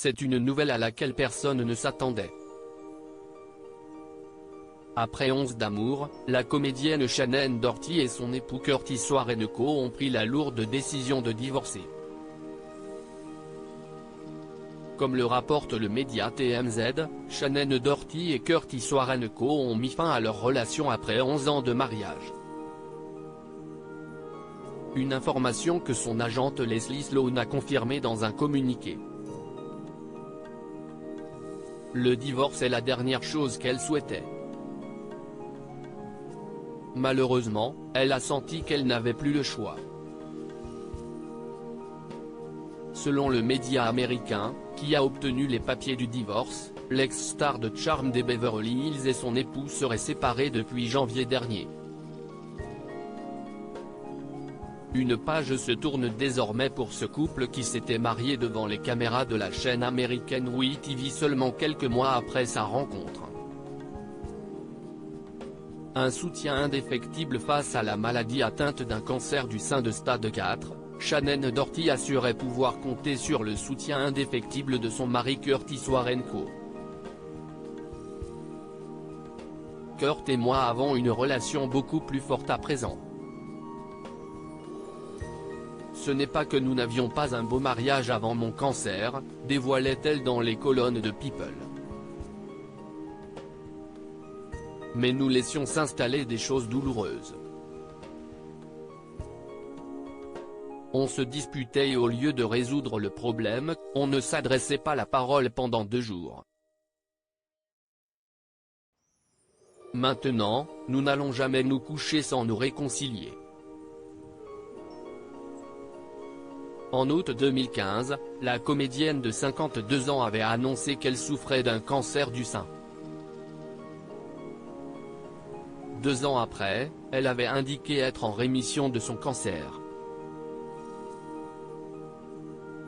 C'est une nouvelle à laquelle personne ne s'attendait. Après 11 d'amour, la comédienne Shannen Doherty et son époux Curtis Warrenco ont pris la lourde décision de divorcer. Comme le rapporte le média TMZ, Shannen Doherty et Curtis Warrenco ont mis fin à leur relation après 11 ans de mariage. Une information que son agente Leslie Sloan a confirmée dans un communiqué. Le divorce est la dernière chose qu'elle souhaitait. Malheureusement, elle a senti qu'elle n'avait plus le choix. Selon le média américain, qui a obtenu les papiers du divorce, l'ex-star de Charme des Beverly Hills et son époux seraient séparés depuis janvier dernier. Une page se tourne désormais pour ce couple qui s'était marié devant les caméras de la chaîne américaine WeTV seulement quelques mois après sa rencontre. Un soutien indéfectible face à la maladie atteinte d'un cancer du sein de stade 4, Shannen Doherty assurait pouvoir compter sur le soutien indéfectible de son mari Curtis Warrenco. Kurt et moi avons une relation beaucoup plus forte à présent. Ce n'est pas que nous n'avions pas un beau mariage avant mon cancer, dévoilait-elle dans les colonnes de People. Mais nous laissions s'installer des choses douloureuses. On se disputait et au lieu de résoudre le problème, on ne s'adressait pas la parole pendant 2 jours. Maintenant, nous n'allons jamais nous coucher sans nous réconcilier. En août 2015, la comédienne de 52 ans avait annoncé qu'elle souffrait d'un cancer du sein. 2 ans après, elle avait indiqué être en rémission de son cancer.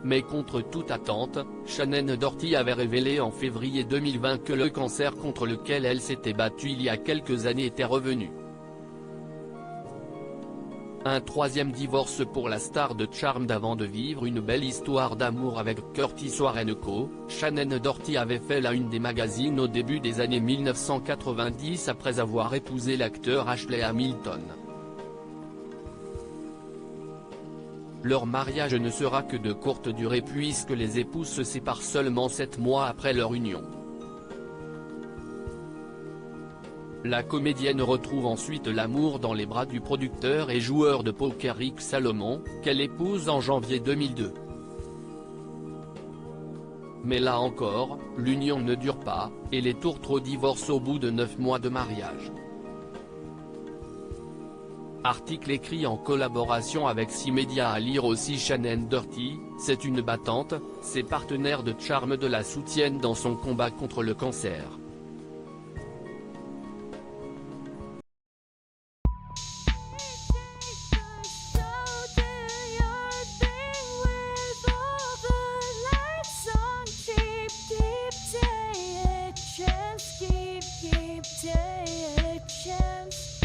Mais contre toute attente, Shannen Doherty avait révélé en février 2020 que le cancer contre lequel elle s'était battue il y a quelques années était revenu. Un 3e divorce pour la star de Charmed avant de vivre une belle histoire d'amour avec Curtis Warrenco. Shannen Doherty avait fait la une des magazines au début des années 1990 après avoir épousé l'acteur Ashley Hamilton. Leur mariage ne sera que de courte durée puisque les époux se séparent seulement 7 mois après leur union. La comédienne retrouve ensuite l'amour dans les bras du producteur et joueur de poker Rick Salomon, qu'elle épouse en janvier 2002. Mais là encore, l'union ne dure pas, et les tourtereaux divorcent au bout de 9 mois de mariage. Article écrit en collaboration avec 6 médias à lire aussi. Shannen Doherty, c'est une battante, ses partenaires de Charmed la soutiennent dans son combat contre le cancer. Keep taking a chance.